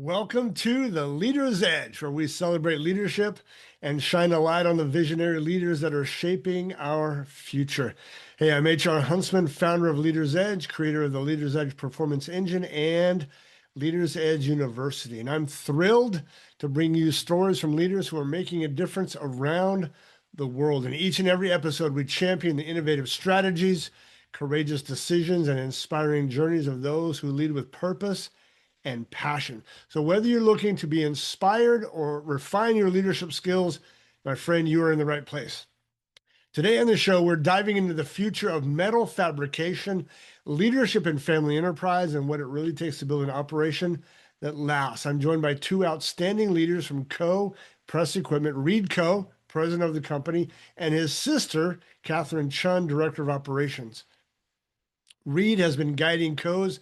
Welcome to the Leader's Edge, where we celebrate leadership and shine a light on the visionary leaders that are shaping our future. Hey, I'm HR Huntsman, founder of Leader's Edge, creator of the Leader's Edge Performance Engine and Leader's Edge University. And I'm thrilled to bring you stories from leaders who are making a difference around the world. In each and every episode, we champion the innovative strategies, courageous decisions, and inspiring journeys of those who lead with purpose and passion. So whether you're looking to be inspired or refine your leadership skills, my friend, you are in the right place. Today on the show, we're diving into the future of metal fabrication, leadership in family enterprise, and what it really takes to build an operation that lasts. I'm joined by two outstanding leaders from Co. Press Equipment, Reid Co., president of the company, and his sister, Kathryn Chun, director of operations. Reid has been guiding Co's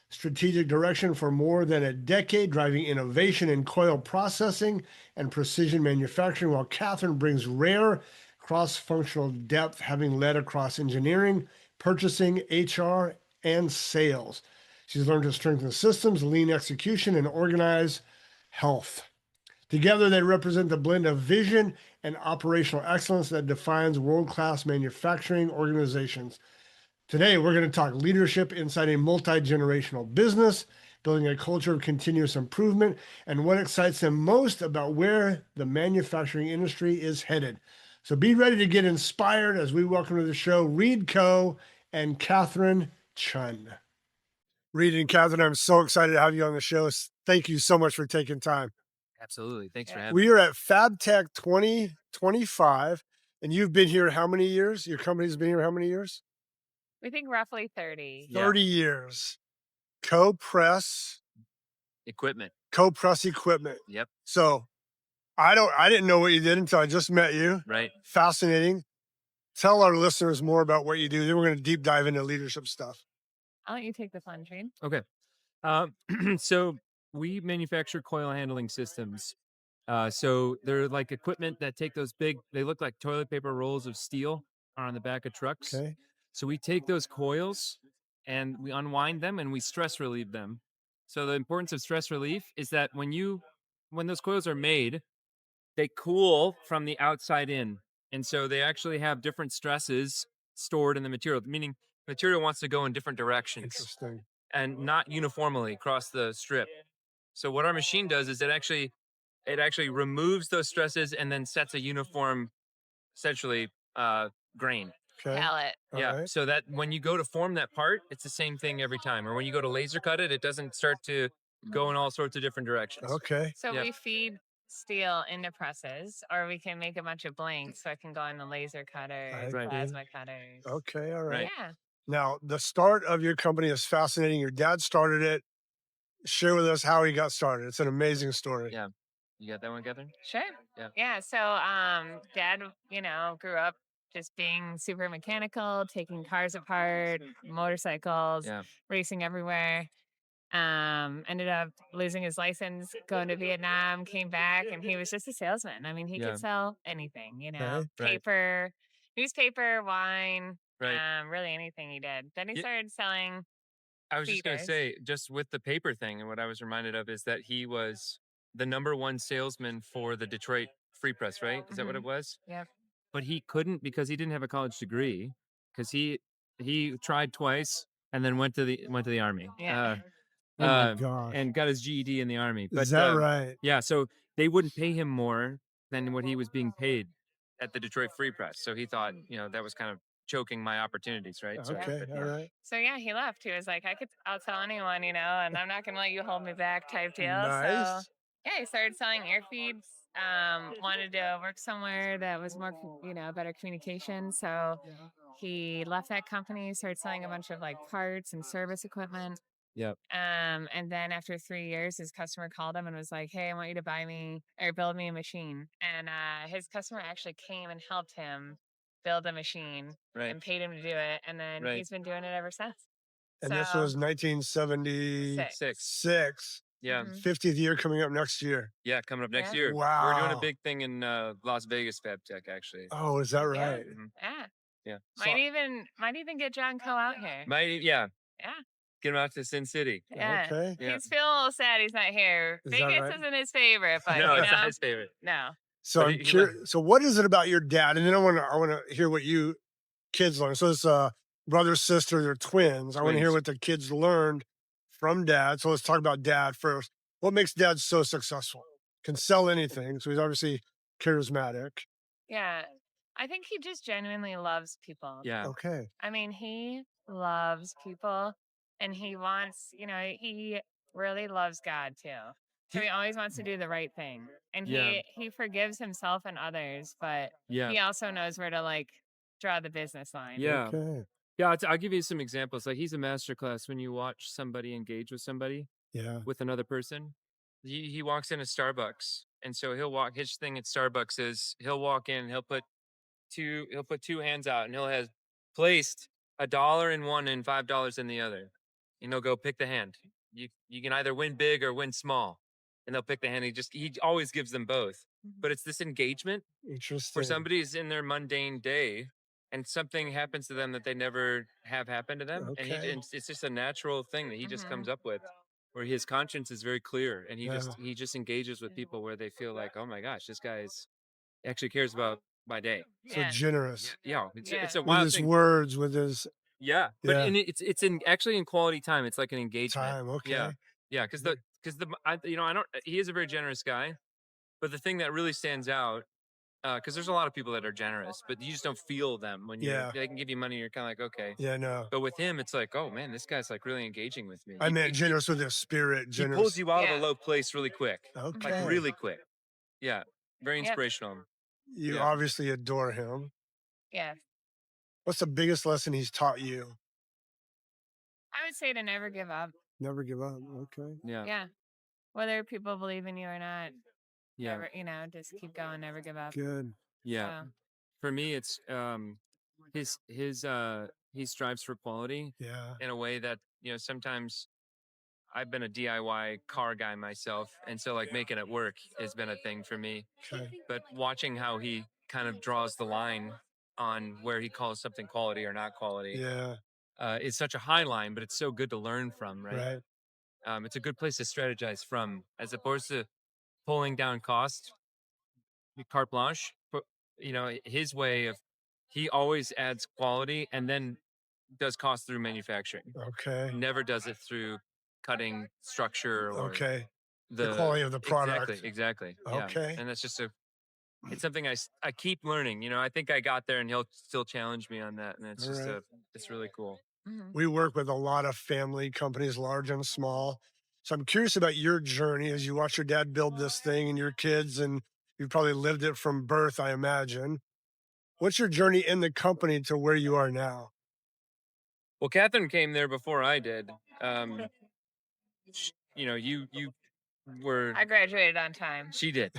strategic direction for more than a decade, driving innovation in coil processing and precision manufacturing, while Kathryn brings rare cross-functional depth, having led across engineering, purchasing, HR, and sales. She's learned to strengthen systems, lean execution, and organize health. Together, they represent the blend of vision and operational excellence that defines world-class manufacturing organizations. Today, we're going to talk leadership inside a multi-generational business, building a culture of continuous improvement, and what excites them most about where the manufacturing industry is headed. So be ready to get inspired as we welcome to the show Reid Co. and Kathryn Chun. Reid and Kathryn, I'm so excited to have you on the show. Thank you so much for taking time. Absolutely. Thanks for having We me. are at FabTech 2025, and you've been here how many years? Your company's been here how many years? We think roughly 30. 30 years. Co-Press Equipment. Equipment. Yep. So I didn't know what you did until I just met you. Right. Fascinating. Tell our listeners more about what you do. Then we're going to deep dive into leadership stuff. I'll let you take the fun, Reid. Okay. So we manufacture coil handling systems. So they're like equipment that take those big, they look like toilet paper rolls of steel on the back of trucks. Okay. So we take those coils and we unwind them and we stress relieve them. So the importance of stress relief is that when those coils are made, they cool from the outside in. And so they actually have different stresses stored in the material, meaning material wants to go in different directions Interesting. and not uniformly across the strip. So what our machine does is it actually removes those stresses and then sets a uniform, essentially, grain. Okay. Palette. All Yeah. right. So that when you go to form that part, it's the same thing every time. Or when you go to laser cut it, it doesn't start to go in all sorts of different directions. Okay. So Yeah. we feed steel into presses, or we can make a bunch of blanks so it can go into laser cutters, Right. plasma cutters. Okay. All right. Right. Yeah. Now, the start of your company is fascinating. Your dad started it. Share with us how he got started. It's an amazing story. Yeah. You got that one, Kathryn? Sure. Yeah. Yeah. So dad, grew up just being super mechanical, taking cars apart, motorcycles, Yeah. racing everywhere. Ended up losing his license, going to Vietnam, came back, and he was just a salesman. I mean, he Yeah. could sell anything, Okay. Right. paper, newspaper, wine, Right. really anything he did. Then he Ye- started selling I was just going to feeders. say, just with the paper thing, and what I was reminded of is that he was the #1 salesman for the Detroit Free Press, right? Is that what it was? Yep. But he couldn't because he didn't have a college degree. Because he tried twice and then went to the army. Yeah. Oh my gosh. And got his GED in the army. But Is that right? yeah, so they wouldn't pay him more than what he was being paid at the Detroit Free Press. So he thought, that was kind of choking my opportunities, right? So, Okay. but, All right. So yeah, he left. He was like, I'll tell anyone, and I'm not gonna let you hold me back type deal. So Nice. yeah, he started selling air feeds. Wanted to work somewhere that was more, better communication. So he left that company, started selling a bunch of like parts and service equipment. Yep. And then after 3 years, his customer called him and was like, "Hey, I want you to buy me or build me a machine." And his customer actually came and helped him build a machine Right. and paid him to do it. And then Right. he's been doing it ever since. And this was 1976. Six. Yeah. Mhm. 50th year coming up next year. Yeah, coming up next Yeah. year. We're doing Wow. a big thing in Las Vegas Fab Tech, actually. Oh, is that right? Mhm. Yeah. Yeah. Might even get John Co out here. Yeah. Yeah. Get him out to Sin City. Yeah. Okay. Yeah. He's feeling a little sad he's not here. Is that Vegas right? isn't his favorite, but No, you it's not know, his favorite. no. So But I'm curious. So what is it about your dad? And then I want to hear what you kids learn. So it's brother, sister, they're twins. I want to hear Twins. what the kids learned from dad. So let's talk about dad first. What makes dad so successful? Can sell anything. So he's obviously charismatic. Yeah. I think he just genuinely loves people. Yeah. Okay. I mean, he loves people and he wants, he really loves God too. So he always wants to do the right thing. And Yeah. he forgives himself and others, but Yeah. he also knows where to like draw the business line. Yeah. Okay. Yeah. I'll give you some examples. Like he's a masterclass when you watch somebody engage with somebody, Yeah. with another person. He walks in a Starbucks, and so he'll walk. His thing at Starbucks is he'll walk in, he'll put two hands out, and he'll have placed $1 in one and $5 in the other, and he'll go pick the hand. You can either win big or win small, and they'll pick the hand. He always gives them both, but it's this engagement where Interesting. somebody's in their mundane day and something happens to them that they never have happened to them. And Okay. it's just a natural thing that he just comes up with, where his conscience is very clear, and he just engages with people where they feel like, oh my gosh, this guy's actually cares about my day. So Yeah. generous Yeah, it's a with wild his thing. words, with his Yeah, but Yeah. it's in actually in quality time. It's like an engagement. time. Okay. Yeah, because I don't, he is a very generous guy, but the thing that really stands out, because there's a lot of people that are generous, but you just don't feel them when Yeah. they can give you money. You're kind of like, okay. Yeah, no. But with him, it's like, oh man, this guy's like really engaging with me. I meant generous with his spirit. He Generous. pulls you out of Yeah. a low place really quick, Okay. like really quick. Yeah, very Yep. inspirational. You Yeah. obviously adore him. Yeah. What's the biggest lesson he's taught you? I would say to never give up. Never give up. Okay. Yeah, Yeah. Whether people believe in you or not, yeah, never, just keep going, never give up. Good. yeah. So, For me, it's he strives for quality Yeah. in a way that sometimes I've been a DIY car guy myself, and so like making it work has been a thing for me. Okay. But watching how he kind of draws the line on where he calls something quality or not quality Yeah. is such a high line, but it's so good to learn from, right? Right. It's a good place to strategize from, as opposed to pulling down cost, carte blanche. But his way of, he always adds quality and then does cost through manufacturing. Okay. Never does it through cutting structure or Okay. The quality of the product. Exactly. Okay. Yeah. And that's just it's something I keep learning. I think I got there, and he'll still challenge me on that, and it's All right. it's really cool. We work with a lot of family companies, large and small. So I'm curious about your journey as you watch your dad build this thing and your kids, and you've probably lived it from birth, I imagine. What's your journey in the company to where you are now? Well, Kathryn came there before I did. You were. I graduated on time. She did.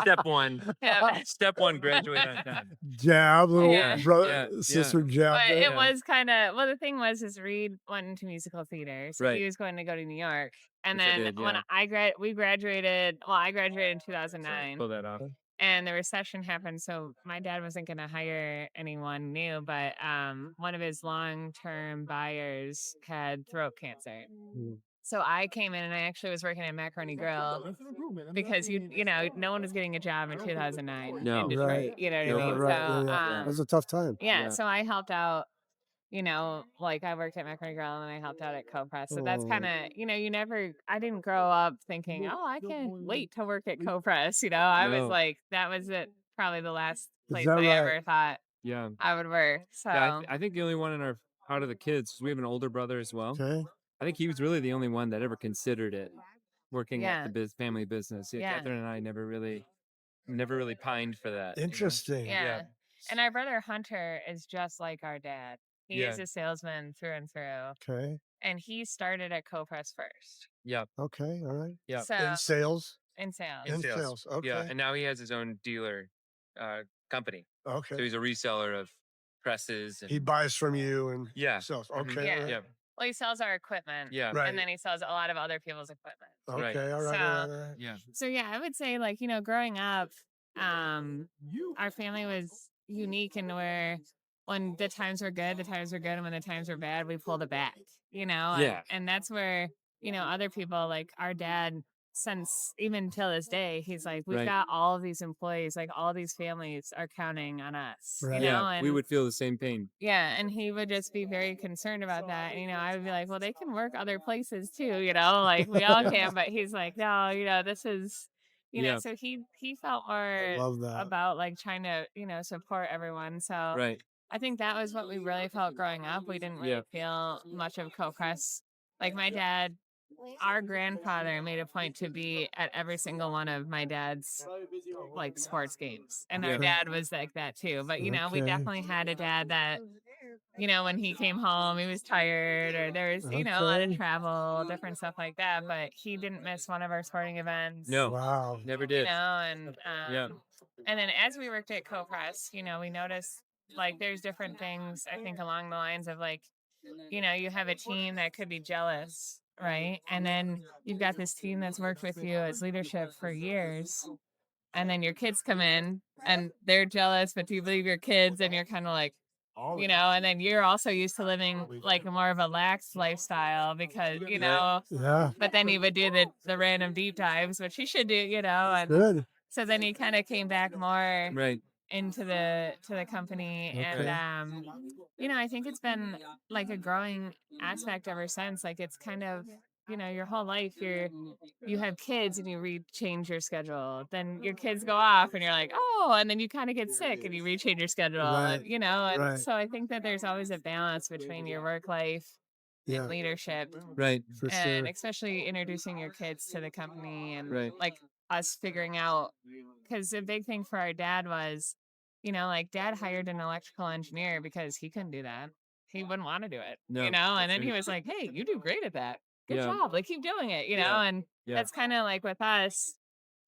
Step one. Yeah. Step one, graduate on time. Jab, little Yeah. brother, Yeah. sister jab. But there. it was kind of, well, the thing was, is Reid went into musical theater. So Right. he was going to go to New York. And Which I then did, when yeah. we graduated, I graduated in 2009. Pull that off. And the recession happened, so my dad wasn't going to hire anyone new, but one of his long-term buyers had throat cancer. Mm. So I came in and I actually was working at Macaroni Grill because no one was getting a job in 2009 No. in Detroit. Right. You know what No, I mean? Right. So Yeah. That was a tough time. yeah, so I helped out. Like I worked at Macaroni Grill and I helped out at Co-Press. So that's Oh. kind of, I didn't grow up thinking, oh, I can't wait to work at Co-Press. I was No. like, that was it. Probably the last place that I right? ever thought Yeah. I would work. So Yeah, I think the only one out of the kids, we have an older brother as well. Okay. I think he was really the only one that ever considered it, working Yeah. at the family business. Yeah. Kathryn and I never really pined for that. Interesting. yeah. And our brother Hunter is just like our dad. He is Yeah. a salesman through and through. Okay. And he started at Co-Press first. Yeah. Okay. All right. Yeah. So In sales. in sales. In sales. Okay. Yeah, and now he has his own dealer company. Okay. So he's a reseller of presses. And He buys from you and Yeah. sells. Mhm. Okay. Yeah. all right. Yeah. Well, he sells our equipment. Yeah. Right. And then he sells a lot of other people's equipment. Right. Okay. All right. All right. All right. Yeah. So yeah, I would say growing up, our family was unique in where when the times were good, and when the times were bad, we pulled it back, Yeah. and that's where, other people like our dad, since even till this day, he's like, we've Right. got all of these employees, like all these families are counting on us, Right. Yeah, and we would feel the same pain. yeah, and he would just be very concerned about that. And, I would be like, well, they can work other places too, like we all can. But he's like, no, this is, Yeah. so he felt more Love that. about like trying to, support everyone. So Right. I think that was what we really felt growing up. We didn't really feel much of co-press. Like my dad, our grandfather made a point to be at every single one of my dad's like sports games. And our dad was like that too. But we Okay. definitely had a dad that, when he came home, he was tired or there was, a lot of Okay. travel, different stuff like that. But he didn't miss one of our sporting events. No. Wow. Never did. And Yeah. and then as we worked at Co-Press, we noticed like there's different things, I think, along the lines of like, you have a team that could be jealous, right? And then you've got this team that's worked with you as leadership for years. And then your kids come in and they're jealous, but do you believe your kids? And you're kind of like, and then you're also used to living like a more of a lax lifestyle because, Yeah. but then you would do the random deep dives, which you should do, and Good. so then he kind of came back more Right. into the company. Okay. And I think it's been like a growing aspect ever since. Like it's kind of, your whole life you have kids and you change your schedule, then your kids go off and you're like, oh, and then you kind of get sick and you change your schedule. Right. And, and Right. so I think that there's always a balance between your work life Yeah. and leadership, Right. For and sure. especially introducing your kids to the company and Right. like us figuring out, because the big thing for our dad was, like dad hired an electrical engineer because he couldn't do that. He wouldn't want to do it, No. and then he was like, hey, you do great at that. Good Yeah. job. Like keep doing it, Yeah. and Yeah. that's kind of like with us,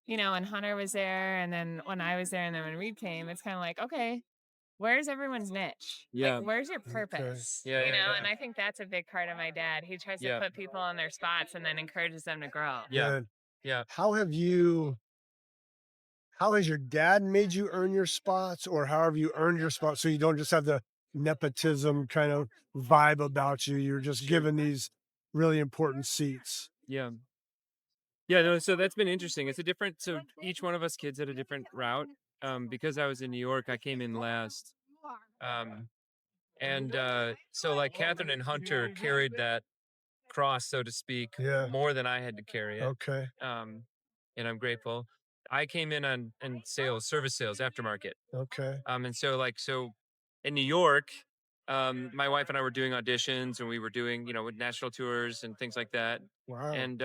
when Hunter was there and then when I was there and then when Reid came, it's kind of like, okay, where's everyone's niche? Yeah. Like, where's your purpose? Yeah, yeah. And I think that's a big part of my dad. He tries to Yeah. put people in their spots and then encourages them to grow. Yeah. Good. Yeah. How has your dad made you earn your spots, or how have you earned your spots so you don't just have the nepotism kind of vibe about you? You're just given these really important seats. Yeah. Yeah, no, so that's been interesting. It's a different, so each one of us kids had a different route. Because I was in New York, I came in last. So like Kathryn and Hunter carried that cross, so to speak, Yeah. more than I had to carry it. Okay. And I'm grateful. I came in on sales, service sales, aftermarket. Okay. So in New York, my wife and I were doing auditions and we were doing, with national tours and things like that. Wow. And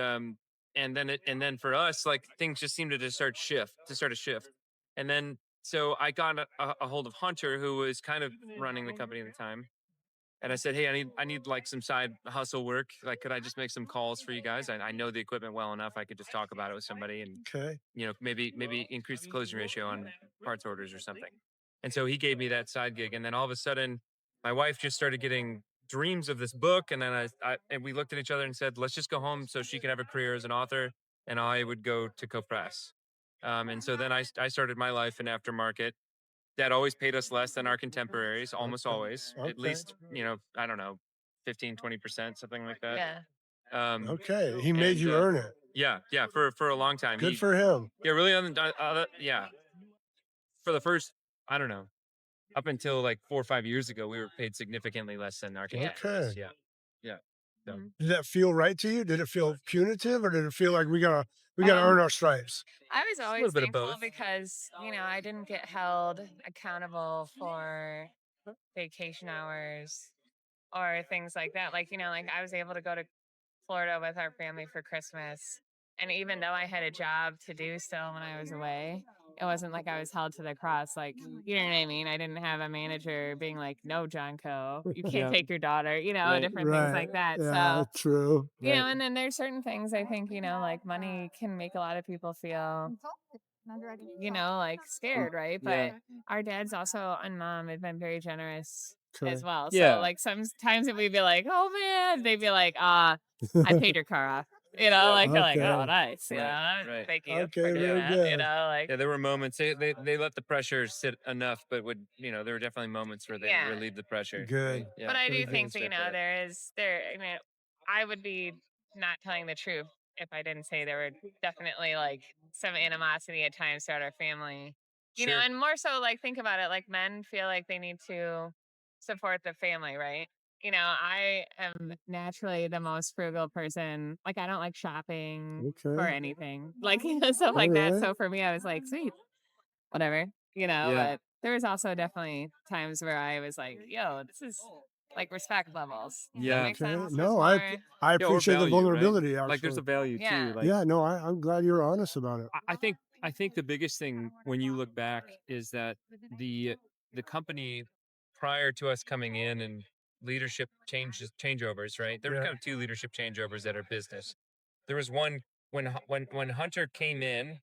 then for us, like things just seemed to start a shift. And then so I got a hold of Hunter, who was kind of running the company at the time. And I said, hey, I need like some side hustle work. Like, could I just make some calls for you guys? I know the equipment well enough. I could just talk about it with somebody and, Okay. maybe increase the closing ratio on parts orders or something. And so he gave me that side gig. And then all of a sudden, my wife just started getting dreams of this book. And then and we looked at each other and said, let's just go home so she can have a career as an author. And I would go to co-press. And so then I started my life in aftermarket. That always paid us less than our contemporaries, almost always. At least, I don't know, 15, 20%, something like that. Yeah. Okay. He made you earn it. Yeah, for a long time. Good for him. Yeah, really. Yeah. For the first, I don't know, up until like 4 or 5 years ago, we were paid significantly less than our contemporaries. Okay. Yeah. Yeah. So, Did that feel right to you? Did it feel punitive, or did it feel like we gotta earn our stripes? I was always little bit of thankful both. because, I didn't get held accountable for vacation hours or things like that. Like, like I was able to go to Florida with our family for Christmas. And even though I had a job to do still when I was away, it wasn't like I was held to the cross. Like, you know what I mean? I didn't have a manager being like, no, John Co., you can't Yeah. take your daughter, Right. different things like that. Yeah, So, true. and then there's certain things I think, like money can make a lot of people feel, like scared, right? Yeah. But our dads also and mom have been very generous Okay. as well. Yeah. So like sometimes we'd be like, oh man, they'd be like, I paid your car off. Like they're like, oh, Okay. nice, Right. thank you Okay, for doing very that, good. like, Yeah, there were moments they let the pressure sit enough, but would there were definitely moments where they yeah. relieved the pressure. Good. Yeah, But I Very do good. think that, I mean, I would be not telling the truth if I didn't say there were definitely like some animosity at times throughout our family. Sure. And more so like think about it, like men feel like they need to support the family, right? I am naturally the most frugal person. Like I don't like shopping for Okay. anything. Like, stuff All like that. right. So for me, I was like, sweet, whatever, Yeah. but there was also definitely times where I was like, yo, this is like respect levels. Does that Yeah. make Okay. sense? There's No, I more. I Yeah, or appreciate the value, right? vulnerability Like there's actually. a value too. Yeah. Like Yeah, no, I'm glad you're honest about it. I think the biggest thing when you look back is that the the company prior to us coming in and leadership changeovers, right? There were Yeah. kind of two leadership changeovers that are business. There was one when Hunter came in,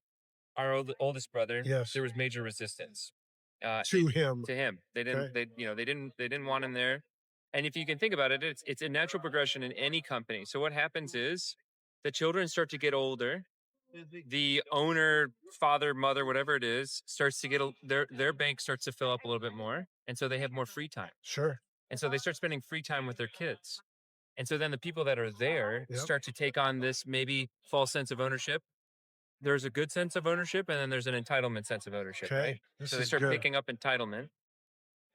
our oldest brother, Yes. there was major resistance To him. to him. They didn't Okay. they didn't want him there. And if you can think about it, it's a natural progression in any company. So what happens is the children start to get older, the owner, father, mother, whatever it is, starts to get their bank starts to fill up a little bit more, and so they have more free time, Sure. and so they start spending free time with their kids, and so then the people that are there Yep. start to take on this maybe false sense of ownership. There's a good sense of ownership, and then there's an entitlement sense of ownership, right? Okay. This So they is start good. picking up entitlement,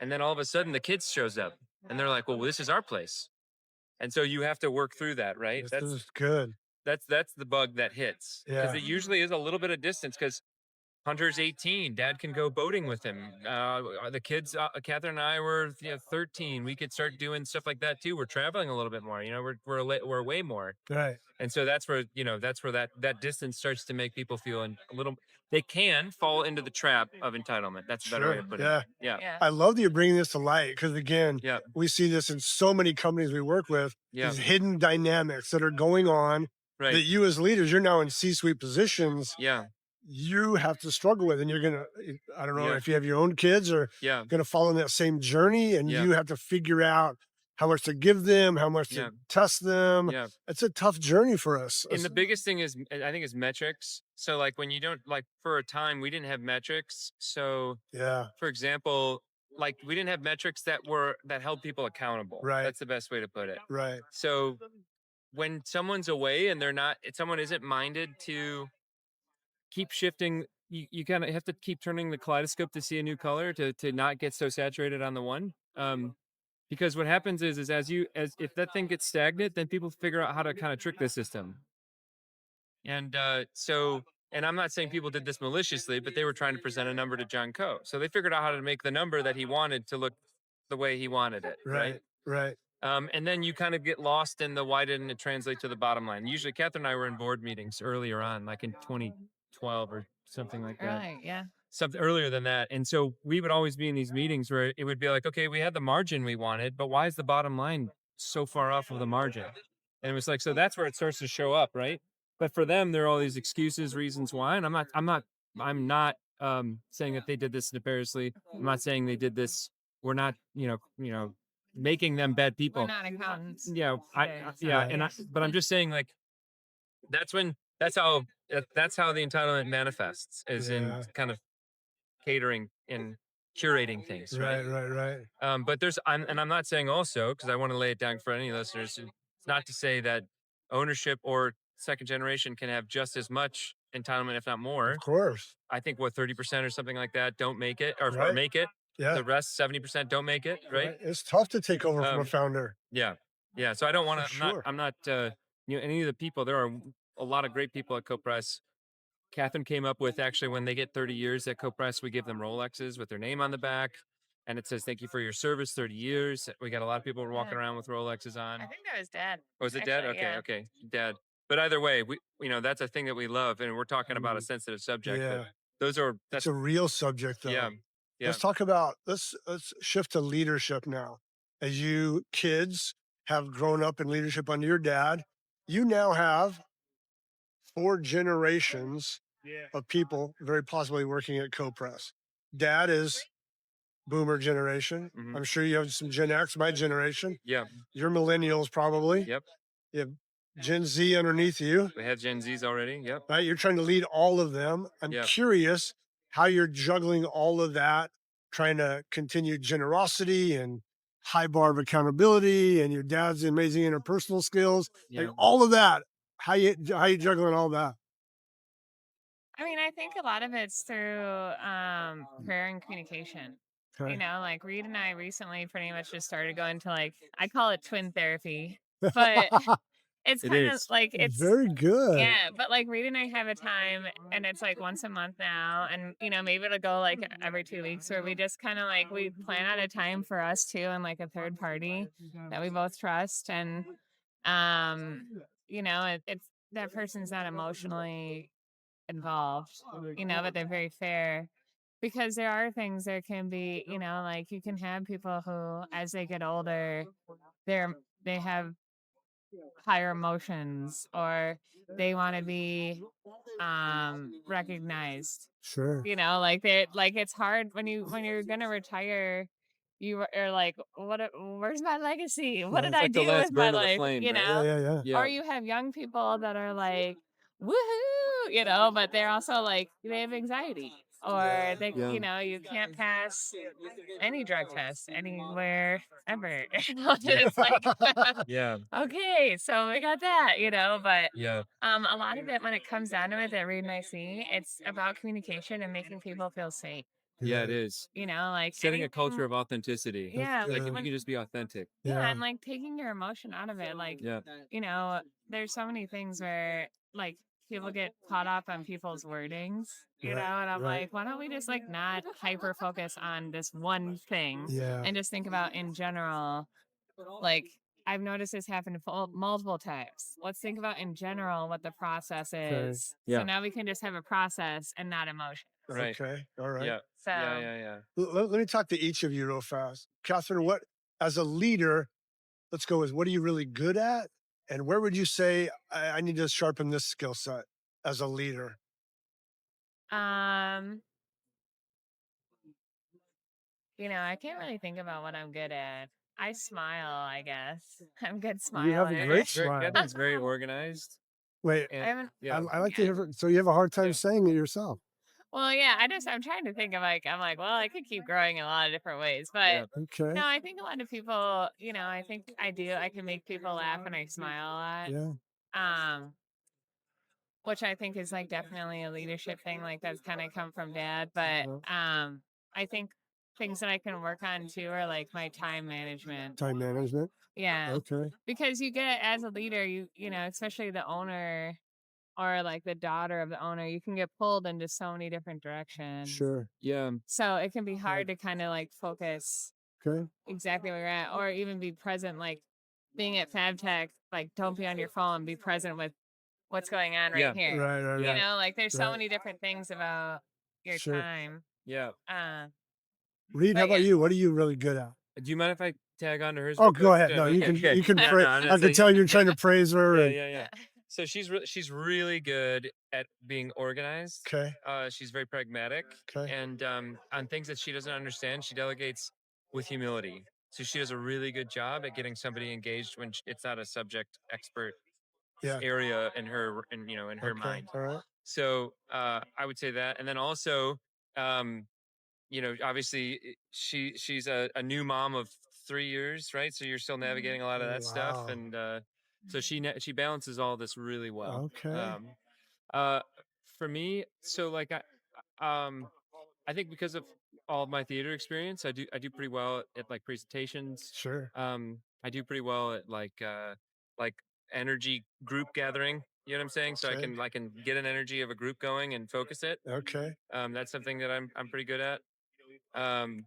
and then all of a sudden the kids shows up, and they're like, "Well, this is our place," and so you have to work through that, right? This That's is good. that's the bug that hits because Yeah. it usually is a little bit of distance because Hunter's 18. Dad can go boating with him. The kids, Catherine and I were 13. We could start doing stuff like that too. We're traveling a little bit more. We're away more, Right. and so that's where that distance starts to make people feel a little. They can fall into the trap of entitlement. That's a better way Sure. of putting it. Yeah. Yeah, Yeah. I love that you're bringing this to light because again, yeah, we see this in so many companies we work with, yeah. these hidden dynamics that are going on that Right. you as leaders, you're now in C-suite positions, Yeah, you have to struggle with. And you're gonna, I don't know yeah, if you have your own kids or yeah, gonna follow that same journey, and yeah, you have to figure out how much to give them, how much yeah, to test them. yeah. It's a tough journey for us. And the biggest thing is, I think, is metrics. So, like, when you don't like for a time, we didn't have metrics. So, Yeah. for example, like we didn't have metrics that held people accountable. Right. That's the best way to put it. Right. So when someone's away and someone isn't minded to keep shifting, you kind of have to keep turning the kaleidoscope to see a new color to not get so saturated on the one. Because what happens is as if that thing gets stagnant, then people figure out how to kind of trick the system. And I'm not saying people did this maliciously, but they were trying to present a number to John Coe. So they figured out how to make the number that he wanted to look the way he wanted it, right? Right. Right. And then you kind of get lost in the why didn't it translate to the bottom line? Usually, Catherine and I were in board meetings earlier on, like in 2012 or something like that, Right. Yeah. something earlier than that. And so we would always be in these meetings where it would be like, okay, we had the margin we wanted, but why is the bottom line so far off of the margin? And it was like, so that's where it starts to show up, right? But for them, there are all these excuses, reasons why. And I'm not saying that they did this nefariously. I'm not saying they did this. We're not, making them bad We're people. not accountants. Yeah, yeah, Right. but I'm just saying, like, that's when that's how the entitlement manifests, is in Yeah. kind of catering and curating things, right? Right. Right. Right. But I'm not saying also, because I want to lay it down for any listeners. It's not to say that ownership or second generation can have just as much entitlement, if not Of more. course. I think 30% or something like that don't make it, or Right. make it. Yeah. The rest 70% don't make it, right? Right. It's tough to take over from a Um, founder. Yeah, yeah. So I don't want For to. sure. I'm not. Any of the people. There are a lot of great people at CoPress. Catherine came up with, actually, when they get 30 years at CoPress, we give them Rolexes with their name on the back, and it says, "Thank you for your service, 30 years." We got a lot of people walking Yeah. around with Rolexes on. I think that was Dad. Was it Dad? Actually, Okay, yeah. okay, Dad. But either way, that's a thing that we love, and we're talking about a sensitive subject. Yeah. But those are It's that's a real subject though. yeah, yeah. Let's talk about let's shift to leadership now. As you kids have grown up in leadership under your dad, you now have 4 generations of people very possibly working at CoPress. Dad is boomer generation. Mhm. I'm sure you have some Gen X, my generation. Yeah. You're millennials probably. Yep. You have Gen Z underneath you, We have Gen Zs already. Yep. right? You're trying to lead all of them. I'm Yeah. curious how you're juggling all of that, trying to continue generosity and high bar of accountability, and your dad's amazing interpersonal skills, like Yeah. all of that. How you juggling all that? I mean, I think a lot of it's through prayer and communication. You Okay. know, like Reed and I recently pretty much just started going to like I call it twin therapy, but it's It kind of is. like it's Very good. yeah, but like Reed and I have a time and it's like once a month now. And you know, maybe it'll go like every 2 weeks where we just kind of like we plan out a time for us too and like a third party that we both trust. And um, you know, it's that person's not emotionally involved, you know, but they're very fair. Because there are things there can be, you know, like you can have people who, as they get older, they're they have higher emotions or they want to be recognized. Sure. You know, like they like it's hard when you're gonna retire. Are like, where's my legacy? What did Right. It's I like the do with last my burn of the life? flame, You right? Yeah, know, yeah, yeah. Yeah. or you have young people that are like, woohoo, you know, but they're also like they have anxiety or they, Yeah. you know, you can't pass any drug test anywhere ever. You know, it's like, Yeah. okay, so we got that, you know, but Yeah. a lot of it when it comes down to it that Reed and I see, it's about communication and making people feel safe. Yeah, it Good. is. You know, like Setting a culture anything, of authenticity. That's yeah, Like if you good. can just be authentic. yeah, Yeah. and like taking your emotion out of it, like Yeah. you know, there's so many things where like people get caught up on people's wordings, you know, Right. and I'm Right. like, why don't we just like not hyper focus on this one thing Yeah. and just think about in general, like I've noticed this happen multiple times. Let's think about in general what the process Okay. is. So Yeah. now we can just have a process and not emotion. Right. Okay. All right. Yeah. So Yeah. Yeah. Yeah. Let me talk to each of you real fast. Catherine, what, as a leader, let's go with what are you really good at? And where would you say I need to sharpen this skill set as a leader? um you know, I can't really think about what I'm good at. I smile, I guess. I'm a good You have a smiler. great Very, smile. Catherine's very organized. Wait, I And haven't yeah. I like to yeah. hear. So you have a hard time Yeah. saying it yourself. Well, yeah, I'm trying to think of like I'm like, well, I could keep growing in a lot of different ways, but Yeah. Okay. no, I think a lot of people, you know, I think I do. I can make people laugh and I smile a lot. Yeah. Um, which I think is like definitely a leadership thing. Like that's kind of come from dad, but Uh, I think things that I can work on too are like my time management. Time management. Yeah, Okay. because you get as a leader, you know, especially the owner or like the daughter of the owner, you can get pulled into so many different directions. Sure. Yeah. So it can be hard to kind of like focus Okay. exactly where you're at, or even be present. Like being at FabTech, like don't be on your phone, be present with what's going on right Yeah. here. Right. Right. You Yeah. Right. know, like there's so Right. many different things about your Sure. time. Yeah. Uh, Reed, how but about yeah, you? What are you really good at? Do you mind if I tag on to hers Oh, real go quick? ahead. Yeah, No, you okay. can. Okay. You can Yeah. pray. No, I'm I gonna can say. tell you're trying to praise her. Yeah. And Yeah. Yeah. yeah, So she's really good at being organized. okay. She's very pragmatic, Okay. and on things that she doesn't understand, she delegates with humility. So she does a really good job at getting somebody engaged when it's not a subject expert Yeah. area in her in her Okay. mind. All right. So I would say that, and then also, um, obviously she's a new mom of 3 years, right? So you're still navigating a lot of that stuff, Wow. and so she balances all this really well. Okay. Uh, for me, so like I think because of all of my theater experience, I do pretty well at like presentations. Sure. I do pretty well at like energy group gathering. You know what I'm saying? So Okay. I can get an energy of a group going and focus it. Okay. That's something that I'm pretty good at. Um,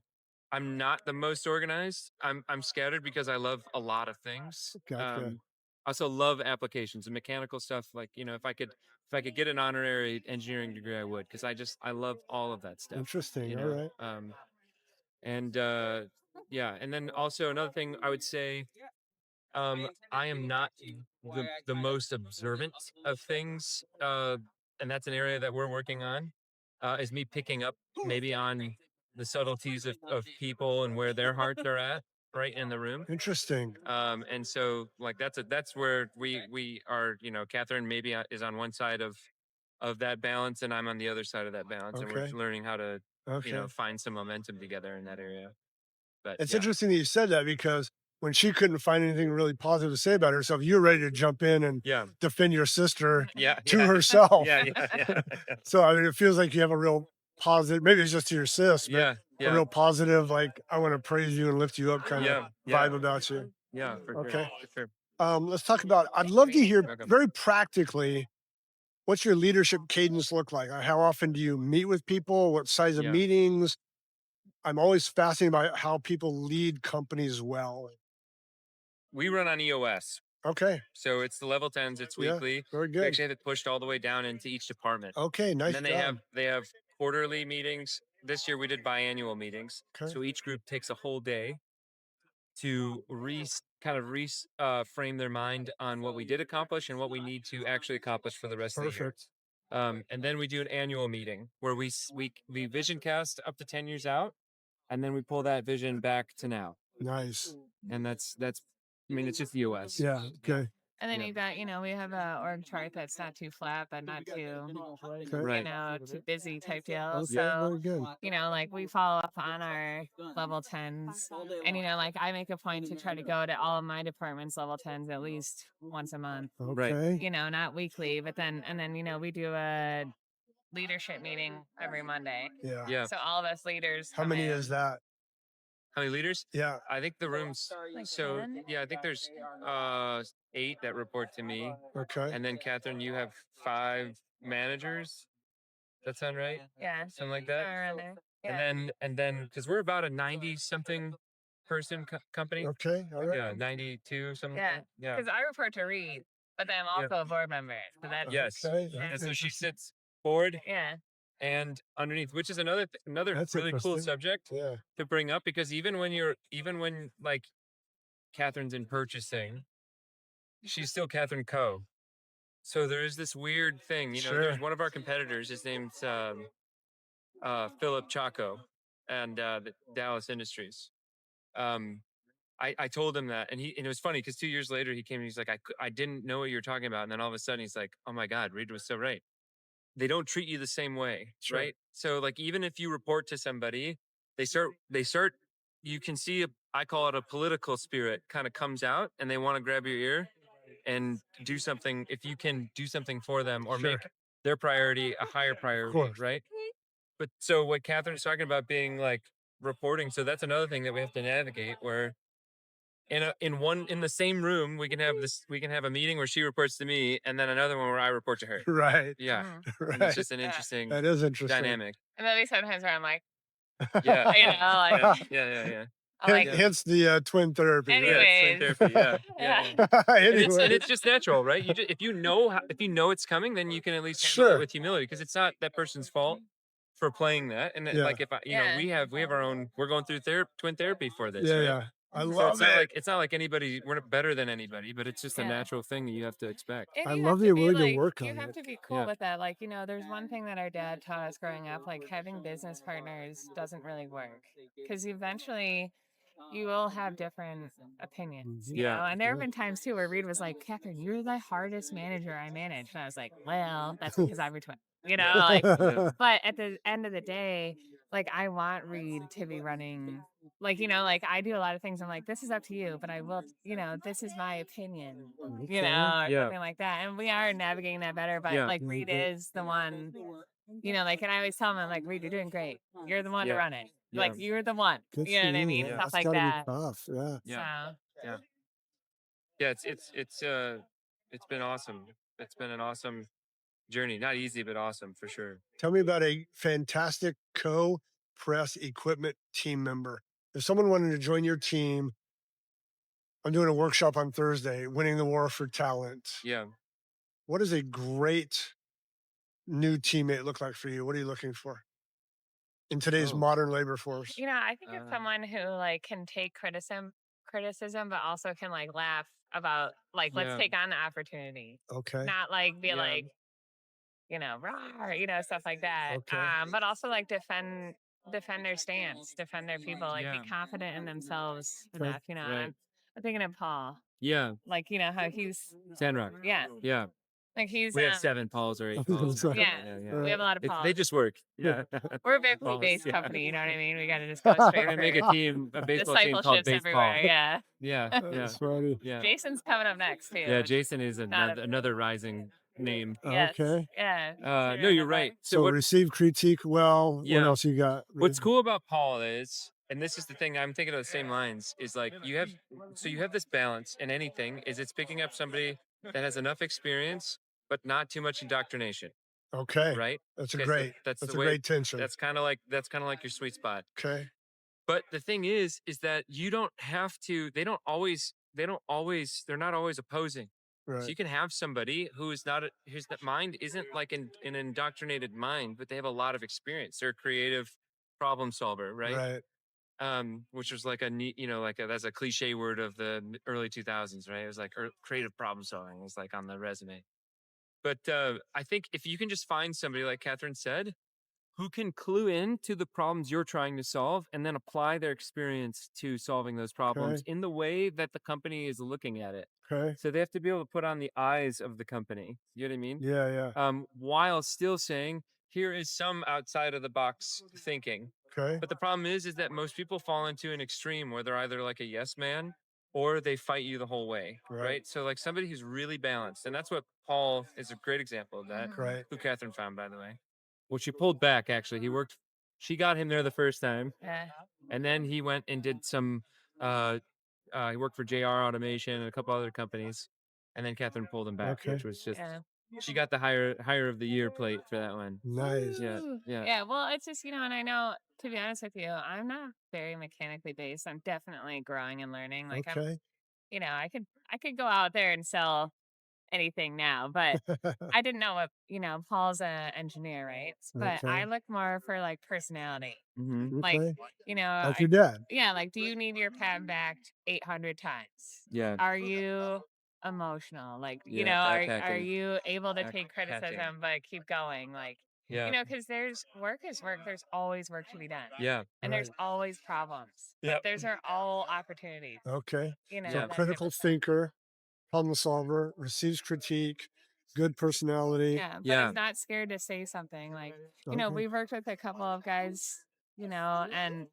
I'm not the most organized. I'm scattered because I love a lot of things. Gotcha. I also love applications and mechanical stuff. Like if I could get an honorary engineering degree, I would, because I love all of that stuff. Interesting. You All know, right. and yeah, and then also another thing I would say, I am not the most observant of things, and that's an area that we're working on. Is me picking up maybe on the subtleties of people and where their hearts are at. right in the room. Interesting. And so like that's where we are, Kathryn maybe is on one side of that balance and I'm on the other side of that balance, and we're Okay. learning how to Okay. find some momentum together in that area. But It's yeah, interesting that you said that, because when she couldn't find anything really positive to say about herself, you were ready to jump in and yeah, defend your sister yeah, to yeah, herself. yeah. So, I mean, it feels like you have a real positive, maybe it's just to your sis, but Yeah, a yeah, real positive, like, I want to praise you and lift you up kind of yeah, vibe yeah, about you. yeah, for sure, Okay. for sure. Let's talk about, I'd love to hear Okay. very practically, what's your leadership cadence look like? How often do you meet with people? What size of Yeah. meetings? I'm always fascinated by how people lead companies well. We run on EOS. Okay. So it's the level 10s, it's Yeah. weekly. Very We good. actually have it pushed all the way down into each department. Okay. And Nice then job. they have quarterly meetings. This year we did biannual meetings. Okay. So each group takes a whole day to frame their mind on what we did accomplish and what we need to actually accomplish for the rest of the year. Perfect. And then we do an annual meeting where we vision cast up to 10 years out, and then we pull that vision back to now. Nice. And that's I mean, it's just the US. Yeah. Okay. And then Yeah. you've got, we have a org chart that's not too flat, but not too, Okay. Right. too busy type deal. Okay. So, Very good. like we follow up on our level 10s. And, like I make a point to try to go to all of my departments level 10s at least once a month, Right. Okay. not weekly, but then, and then, we do a leadership meeting every Monday. Yeah. Yeah. So all of us leaders How come many in. is that? How many leaders? Yeah. I think the rooms. Like So 10? yeah, I think there's 8 that report to me, Okay. and then Kathryn, you have 5 managers. That sound right? Yeah. Something like that. Somewhere around there. Yeah. And then because we're about a 90 something person company. Okay. All right. Yeah, 92 something. Yeah. Yeah. Because I report to Reid, but then I'm Yeah. also a board member. So that's Yes. Okay. Yeah. And so she sits forward yeah. and underneath, which is another That's really cool interesting. subject Yeah. to bring up, because even when like Kathryn's in purchasing, she's still Kathryn Co. So there is this weird thing, Sure. there's one of our competitors, his name's Philip Chaco, and the Dallas Industries. I told him that, and it was funny because 2 years later he came and he's like, I didn't know what you were talking about, and then all of a sudden he's like, oh my God, Reid was so right. They don't treat you the same way, Sure. right? So like even if you report to somebody, they start. You can see I call it a political spirit kind of comes out, and they want to grab your ear and do something. If you can do something for them or Sure. make their priority a higher priority, course. right? But so what Kathryn's talking about being like reporting, so that's another thing that we have to navigate where in the same room we can have a meeting where she reports to me and then another one where I report to her. Right. Yeah. Mhm. And it's Right. just an Yeah. interesting That is interesting. dynamic. And then there's sometimes where I'm like, Yeah. like, Yeah. I'm like, Hence the twin therapy. Right? Yeah, it's anyways. therapy. Yeah. And Anyway. it's just natural, right? If you know it's coming, then you can at least handle Sure. it with humility, because it's not that person's fault for playing that. And Yeah. like if I, Yeah. we have our own. We're going through twin therapy for this, Yeah. right? Yeah. I So love it. It's not like anybody. We're not better than anybody, but it's just a Yeah. natural thing that you have to expect. And I you love have that to you're be willing to like, work you on have it. to be cool Yeah. with that. Like, there's one thing that our dad taught us growing up, like having business partners doesn't really work because eventually you will have different opinions, Mhm. And there have Yeah. been times too where Reid was like, Kathryn, you're the hardest manager I managed. And I was like, well, that's because I'm a twin, like, Yeah. but at the end of the day, like, I want Reid to be running, like, like I do a lot of things. I'm like, this is up to you, but I will, this is my opinion, or Yeah. something like that. And we are navigating that better, but Yeah. like Reid is the one, like, and I always tell him, I'm like, Reid, you're doing great. You're the one to Yeah. run it. Yeah. Like, you're the one. Good You know for what I you. mean? Yeah. Stuff That's like got to be that. tough. Yeah. Yeah. So Yeah. It's been awesome. It's been an awesome journey. Not easy, but awesome for sure. Tell me about a fantastic co-press equipment team member. If someone wanted to join your team, I'm doing a workshop on Thursday, Winning the War for Talent. Yeah. What does a great new teammate look like for you? What are you looking for in today's Oh. modern labor force? I think it's someone who like can take criticism, but also can like laugh about like, let's Yeah. take on the opportunity, Okay. not like be Yeah. like, rah, stuff like that. Okay. But also like defend defend their stance, defend their people, like Yeah. be confident in themselves Okay. enough, you know. Right. I'm thinking of Paul, Yeah. like, you know, how he's, Sandrock. yeah, Yeah. like he's, We have 7 Pauls or 8 I was gonna Pauls. say. yeah, we Uh, have a lot of They Pauls. just work. Yeah. We're a big Pauls, based yeah. company, you know what I mean? We got to just go straight We're gonna make a for team, a baseball team called discipleships everywhere. Baseball. Yeah. Yeah. Yeah. That's funny. Yeah. Jason's coming up next too. Yeah. Jason is Not a- another rising name. Yes. Okay. Yeah. No, you're right. So what? receive critique well. What Yeah. else you got? What's cool about Paul is, and this is the thing I'm thinking of the same lines, is like you have this balance in anything, is it's picking up somebody that has enough experience but not too much indoctrination, Okay. right? That's a Okay, so great. that's That's the a way. great tension. That's kind of like your sweet spot. Okay. But the thing is that you don't have to. They're not always opposing. So Right. you can have somebody who's not whose mind isn't like an indoctrinated mind, but they have a lot of experience. They're a creative problem solver, right? Right. Which was like a neat, that's a cliche word of the early 2000s, right? It was like creative problem solving. It was like on the resume. But I think if you can just find somebody, like Kathryn said, who can clue in to the problems you're trying to solve and then apply their experience to solving those problems Okay. in the way that the company is looking at it. Okay. So they have to be able to put on the eyes of the company. You know what I mean? Yeah. Yeah. While still saying, here is some outside of the box thinking. Okay. But the problem is that most people fall into an extreme where they're either like a yes man or they fight you the whole way, right? So like somebody who's really balanced, and that's what Paul is a great example of that. Right. Who Kathryn found, by the way. Well, she pulled back actually. She got him there the first time, Yeah. and then he went and did some. He worked for JR Automation and a couple other companies, and then Kathryn pulled him back, Okay. which was just. Yeah. She got the higher of the year plate for that one. Nice. Yeah, yeah. Yeah. Well, it's just, you know, and I know, to be honest with you, I'm not very mechanically based. I'm definitely growing and learning. Like Okay. you know, I could go out there and sell anything now, but I didn't know what, you know, Paul's an engineer, right? But I Okay. look more for like personality. Mm-hmm. Like, Okay. you know, Like your dad. yeah, like, do you need your pad backed 800 times? Yeah. Are you emotional? Like, you know, Yeah, are backpacking. you able to take Backpacking. criticism but keep going? Like, Yeah. you know, because there's work is work. There's always work to be done. Yeah. And there's always problems. Yep. But those are all opportunities. Okay. You know, So that critical type of stuff. thinker, problem solver, receives critique, good personality. Yeah, but Yeah. he's not scared to say something. Like, you know, Okay. we've worked with a couple of guys, you know, and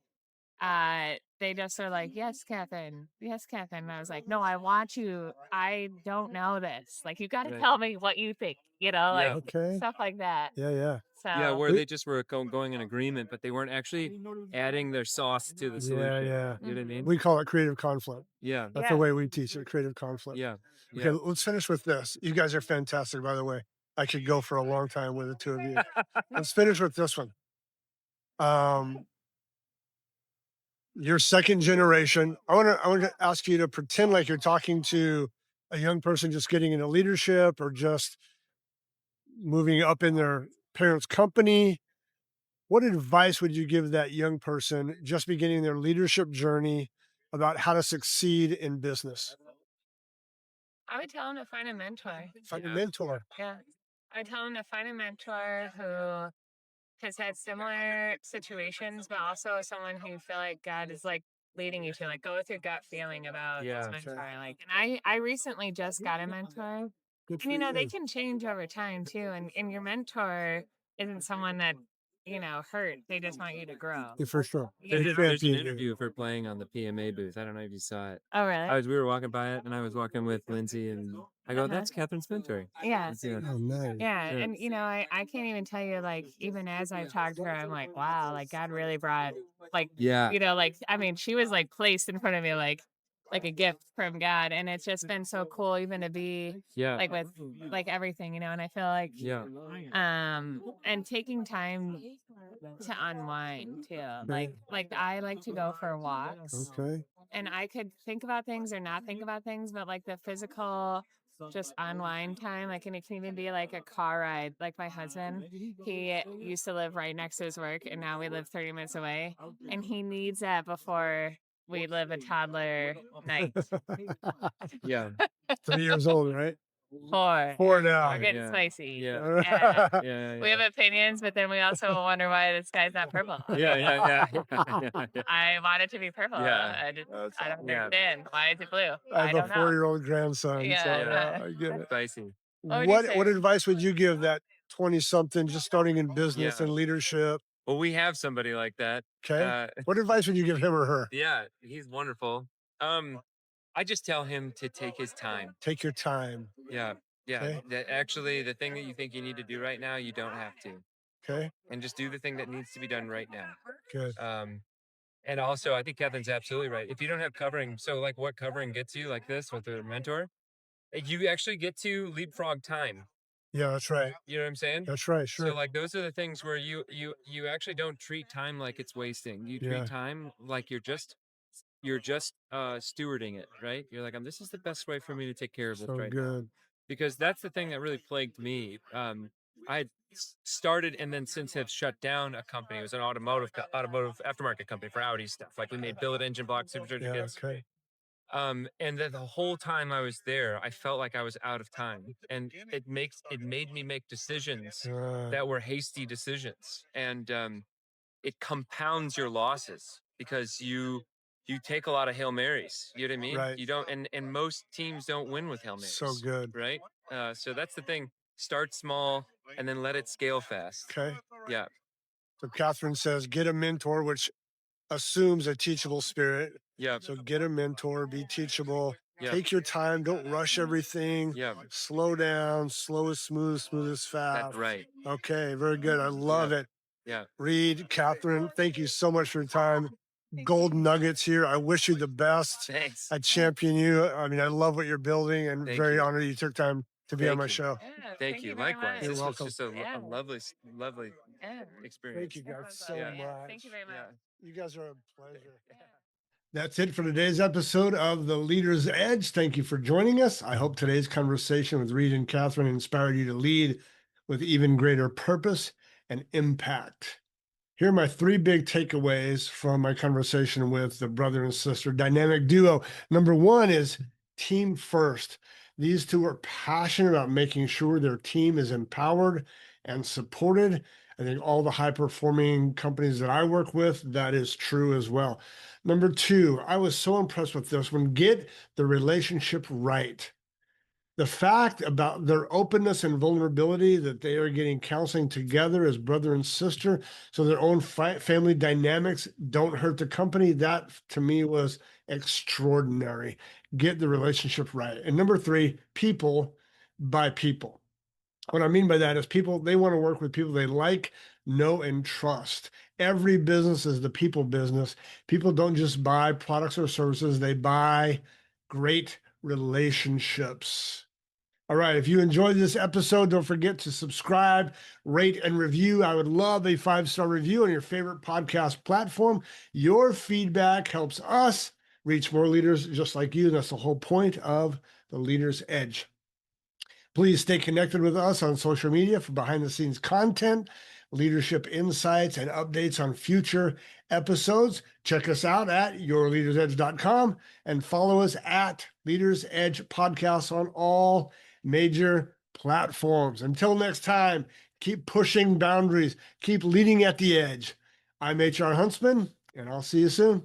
they just are like, yes, Kathryn. Yes, Kathryn. And I was like, no, I want you. I don't know this. Like, you got to Right. tell me what you think, you know, like Yeah. Okay. stuff like that. Yeah. So, Yeah, where they just were going in agreement, but they weren't actually adding their sauce to the solution. Yeah. You know what I mean? We call it creative conflict. Yeah. That's Yeah. the way we teach it, creative conflict. Yeah. Okay, let's finish with this. You guys are fantastic, by the way. I could go for a long time with the two of you. Let's finish with this one. You're second generation. I want to ask you to pretend like you're talking to a young person just getting into leadership or just moving up in their parents' company. What advice would you give that young person just beginning their leadership journey about how to succeed in business? I would tell him to find a mentor. Find a mentor. Yeah. I would tell him to find a mentor who has had similar situations, but also someone who you feel like God is like leading you to, like, go with your gut feeling about Yeah. this mentor. Like, and I recently just got a mentor, Good and you know, they can change over time too. And your mentor isn't someone that, you know, hurt. They just want you to grow. Yeah, for sure. You know? There's an interview of her playing on the PMA booth. I don't know if you saw it. Oh, really? We were walking by it, and I was walking with Lindsay, and I go, "That's Kathryn's mentor." Yeah. Oh, nice. Yeah, and you know, I can't even tell you, like, even as I talked to her, I'm like, wow, like God really brought, like, Yeah. you know, like, I mean, she was like placed in front of me like a gift from God, and it's just been so cool even to be Yeah. like with like everything, you know, and I feel like Yeah. and taking time to unwind too. Like I like to go for walks. Okay. And I could think about things or not think about things, but like the physical just unwind time, like, and it can even be like a car ride. Like my husband, he used to live right next to his work, and now we live 30 minutes away, and he needs that before we live a toddler night. Yeah. 3 years old, right? 4. Four now. We're getting Yeah. spicy. Yeah. Yeah. Yeah. We have opinions, but then we also wonder why the sky's not purple. Yeah. I want it to be purple. Yeah. I don't Yeah. understand. Why is it blue? I have I a don't know. 4-year-old grandson, so Yeah. I get it. Spicy. What would you What say? advice would you give that 20-something just starting in business Yeah. and leadership? Well, we have somebody like that. Okay. What advice would you give him or her? Yeah, he's wonderful. I just tell him to take his time. Take your time. Yeah. Yeah. Okay. That actually the thing that you think you need to do right now, you don't have to. Okay. And just do the thing that needs to be done right now. Good. And also I think Kathryn's absolutely right. If you don't have covering, so like what covering gets you like this with a mentor, you actually get to leapfrog time. Yeah, that's right. You know what I'm saying? That's right. Sure. So like those are the things where you actually don't treat time like it's wasting. You treat Yeah. time like you're just stewarding it, right? You're like, this is the best way for me to take care of this So right now. good. Because that's the thing that really plagued me. I had started and then since have shut down a company. It was an automotive aftermarket company for Audi stuff. Like we made billet engine blocks, supercharger Yeah. kits. Okay. And then the whole time I was there, I felt like I was out of time, and it made me make decisions that were hasty decisions, and it compounds your losses because you take a lot of Hail Marys. You know what I mean? Right. You don't, and most teams don't win with Hail Marys. So good. Right? So that's the thing. Start small and then let it scale fast. Okay. Yeah. So Kathryn says, get a mentor, which assumes a teachable spirit. Yeah. So get a mentor, be teachable. Yeah. Take your time. Don't rush everything. Yeah. Slow down. Slow is smooth, smooth is fast. That's right. Okay. Very good. I love it. Yeah. Reid, Kathryn, thank you so much for your time. Golden nuggets here. I wish you the best. Thanks. I champion you. I mean, I love what you're building, and Thank very you. honored you took time to be on Thank my you. show. Yeah, Thank you. very Likewise. much. You're This welcome. was just a Yeah. lovely Yeah. experience. Thank you guys so Yeah. much. Yeah, thank you very much. Yeah. You guys are a pleasure. Yeah. That's it for today's episode of The Leader's Edge. Thank you for joining us. I hope today's conversation with Reid and Kathryn inspired you to lead with even greater purpose and impact. Here are my 3 big takeaways from my conversation with the brother and sister dynamic duo. Number 1 is team first. These two are passionate about making sure their team is empowered and supported. I think all the high-performing companies that I work with, that is true as well. Number 2, I was so impressed with this one. Get the relationship right. The fact about their openness and vulnerability that they are getting counseling together as brother and sister, so their own family dynamics don't hurt the company, that to me was extraordinary. Get the relationship right. And number 3, people by people. What I mean by that is people, they want to work with people they like, know, and trust. Every business is the people business. People don't just buy products or services, they buy great relationships. All right. If you enjoyed this episode, don't forget to subscribe, rate, and review. I would love a 5-star review on your favorite podcast platform. Your feedback helps us reach more leaders just like you. That's the whole point of The Leader's Edge. Please stay connected with us on social media for behind-the-scenes content, leadership insights, and updates on future episodes. Check us out at yourleadersedge.com and follow us at Leaders Edge Podcast on all major platforms. Until next time, keep pushing boundaries, keep leading at the edge. I'm HR Huntsman, and I'll see you soon.